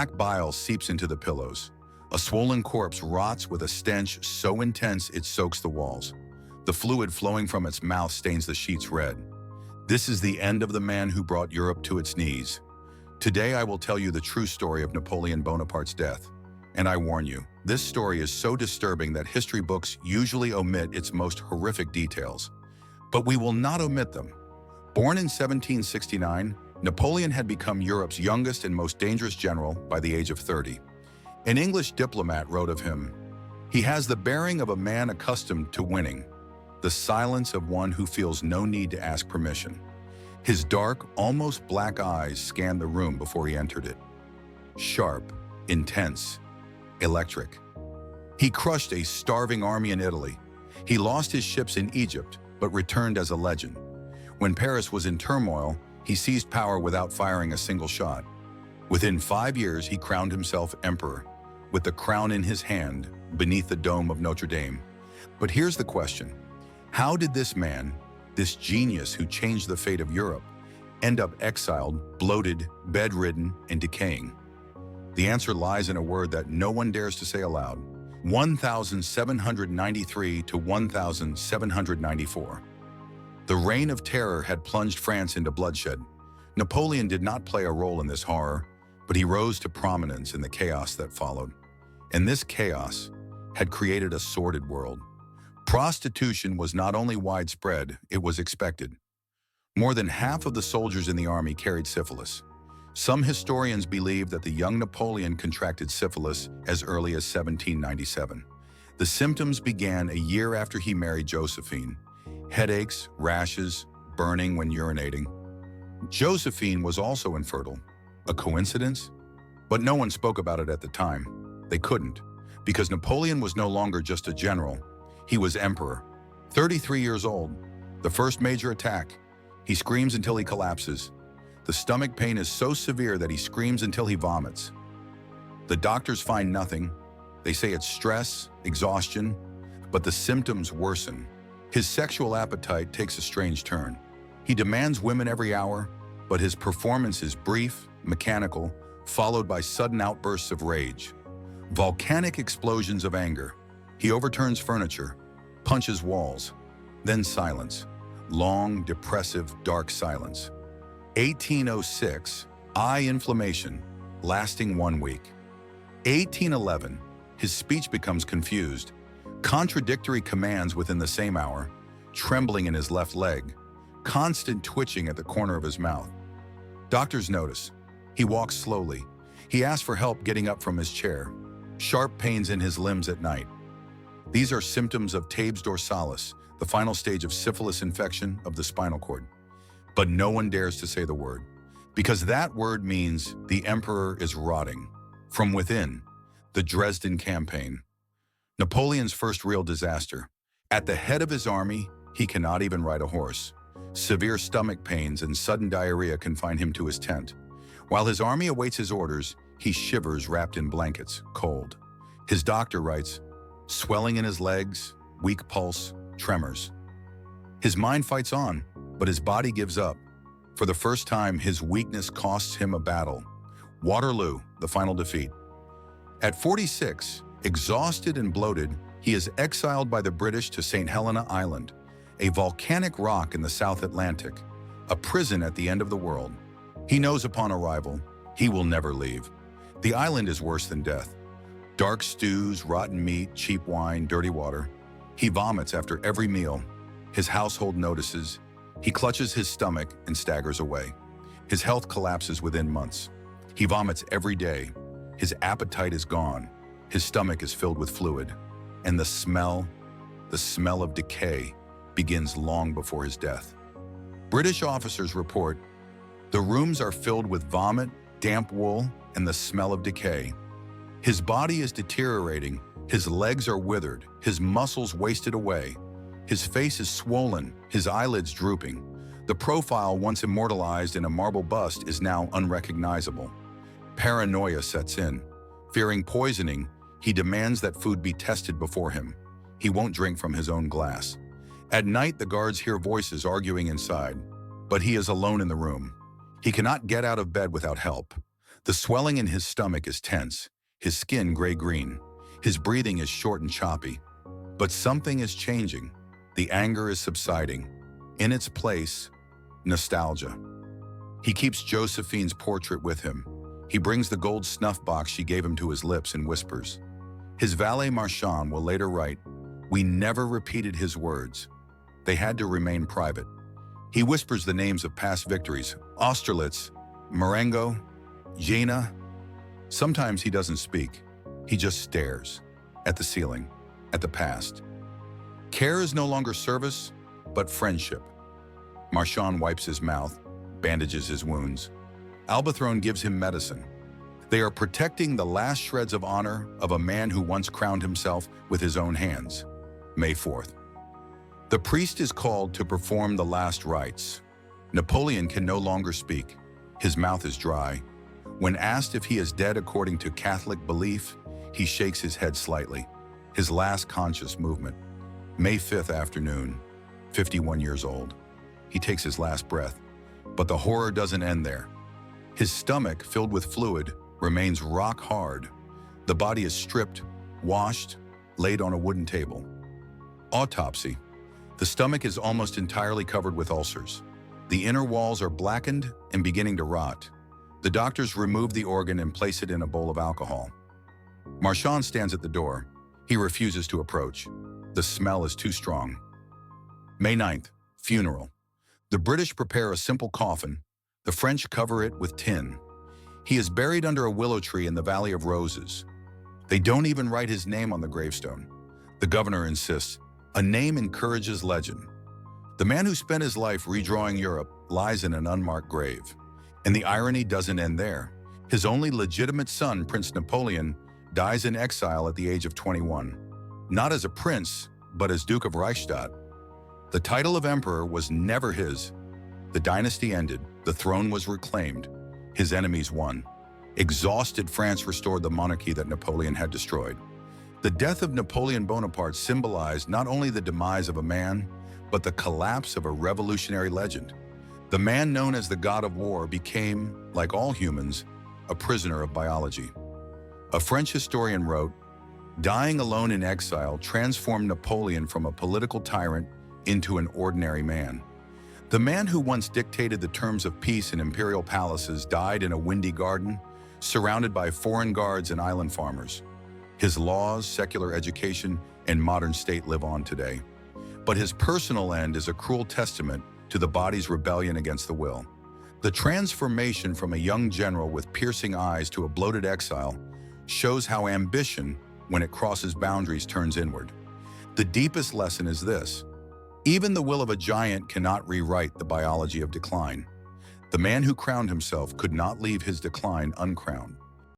black bile seeps into the pillows. A swollen corpse rots with a stench so intense it soaks the walls. The fluid flowing from its mouth stains the sheets red. This is the end of the man who brought Europe to its knees. Today I will tell you the true story of Napoleon Bonaparte's death. And I warn you, this story is so disturbing that history books usually omit its most horrific details. But we will not omit them. Born in 1769, Napoleon had become Europe's youngest and most dangerous general by the age of 30. An English diplomat wrote of him, "He has the bearing of a man accustomed to winning, the silence of one who feels no need to ask permission." His dark, almost black eyes scanned the room before he entered it. Sharp, intense, electric. He crushed a starving army in Italy. He lost his ships in Egypt, but returned as a legend. When Paris was in turmoil, he seized power without firing a single shot. Within 5 years, he crowned himself emperor, with the crown in his hand beneath the dome of Notre Dame. But here's the question. How did this man, this genius who changed the fate of Europe, end up exiled, bloated, bedridden, and decaying? The answer lies in a word that no one dares to say aloud. 1793 to 1794. The Reign of Terror had plunged France into bloodshed. Napoleon did not play a role in this horror, but he rose to prominence in the chaos that followed. And this chaos had created a sordid world. Prostitution was not only widespread, it was expected. More than half of the soldiers in the army carried syphilis. Some historians believe that the young Napoleon contracted syphilis as early as 1797. The symptoms began a year after he married Josephine. Headaches, rashes, burning when urinating. Josephine was also infertile. A coincidence? But no one spoke about it at the time. They couldn't, because Napoleon was no longer just a general. He was emperor. 33 years old. The first major attack. He screams until he collapses. The stomach pain is so severe that he screams until he vomits. The doctors find nothing. They say it's stress, exhaustion, but the symptoms worsen. His sexual appetite takes a strange turn. He demands women every hour, but his performance is brief, mechanical, followed by sudden outbursts of rage. Volcanic explosions of anger. He overturns furniture, punches walls, then silence. Long, depressive, dark silence. 1806, eye inflammation, lasting 1 week. 1811, his speech becomes confused. Contradictory commands within the same hour, trembling in his left leg, constant twitching at the corner of his mouth. Doctors notice. He walks slowly. He asks for help getting up from his chair. Sharp pains in his limbs at night. These are symptoms of tabes dorsalis, the final stage of syphilis infection of the spinal cord. But no one dares to say the word, because that word means the emperor is rotting. From within, the Dresden Campaign. Napoleon's first real disaster. At the head of his army, he cannot even ride a horse. Severe stomach pains and sudden diarrhea confine him to his tent. While his army awaits his orders, he shivers wrapped in blankets, cold. His doctor writes, swelling in his legs, weak pulse, tremors. His mind fights on, but his body gives up. For the first time, his weakness costs him a battle. Waterloo, the final defeat. At 46, exhausted and bloated, he is exiled by the British to St. Helena Island, a volcanic rock in the South Atlantic, a prison at the end of the world. He knows upon arrival, he will never leave. The island is worse than death. Dark stews, rotten meat, cheap wine, dirty water. He vomits after every meal. His household notices. He clutches his stomach and staggers away. His health collapses within months. He vomits every day. His appetite is gone. His stomach is filled with fluid. And the smell of decay, begins long before his death. British officers report, the rooms are filled with vomit, damp wool, and the smell of decay. His body is deteriorating. His legs are withered. His muscles wasted away. His face is swollen, his eyelids drooping. The profile once immortalized in a marble bust is now unrecognizable. Paranoia sets in. Fearing poisoning, he demands that food be tested before him. He won't drink from his own glass. At night, the guards hear voices arguing inside, but he is alone in the room. He cannot get out of bed without help. The swelling in his stomach is tense, his skin gray-green. His breathing is short and choppy. But something is changing. The anger is subsiding. In its place, nostalgia. He keeps Josephine's portrait with him. He brings the gold snuff box she gave him to his lips and whispers. His valet Marchand will later write, "We never repeated his words. They had to remain private." He whispers the names of past victories, Austerlitz, Marengo, Jena. Sometimes he doesn't speak. He just stares at the ceiling, at the past. Care is no longer service, but friendship. Marchand wipes his mouth, bandages his wounds. Albathrone gives him medicine. They are protecting the last shreds of honor of a man who once crowned himself with his own hands. May 4th. The priest is called to perform the last rites. Napoleon can no longer speak. His mouth is dry. When asked if he is dead according to Catholic belief, he shakes his head slightly. His last conscious movement. May 5th afternoon, 51 years old. He takes his last breath. But the horror doesn't end there. His stomach, filled with fluid, remains rock hard. The body is stripped, washed, laid on a wooden table. Autopsy. The stomach is almost entirely covered with ulcers. The inner walls are blackened and beginning to rot. The doctors remove the organ and place it in a bowl of alcohol. Marchand stands at the door. He refuses to approach. The smell is too strong. May 9th, funeral. The British prepare a simple coffin. The French cover it with tin. He is buried under a willow tree in the Valley of Roses. They don't even write his name on the gravestone. The governor insists, "A name encourages legend." The man who spent his life redrawing Europe lies in an unmarked grave. And the irony doesn't end there. His only legitimate son, Prince Napoleon, dies in exile at the age of 21. Not as a prince, but as Duke of Reichstadt. The title of emperor was never his. The dynasty ended, the throne was reclaimed, his enemies won. Exhausted, France restored the monarchy that Napoleon had destroyed. The death of Napoleon Bonaparte symbolized not only the demise of a man, but the collapse of a revolutionary legend. The man known as the God of War became, like all humans, a prisoner of biology. A French historian wrote, "Dying alone in exile transformed Napoleon from a political tyrant into an ordinary man." The man who once dictated the terms of peace in imperial palaces died in a windy garden, surrounded by foreign guards and island farmers. His laws, secular education, and modern state live on today. But his personal end is a cruel testament to the body's rebellion against the will. The transformation from a young general with piercing eyes to a bloated exile shows how ambition, when it crosses boundaries, turns inward. The deepest lesson is this: even the will of a giant cannot rewrite the biology of decline. The man who crowned himself could not leave his decline uncrowned.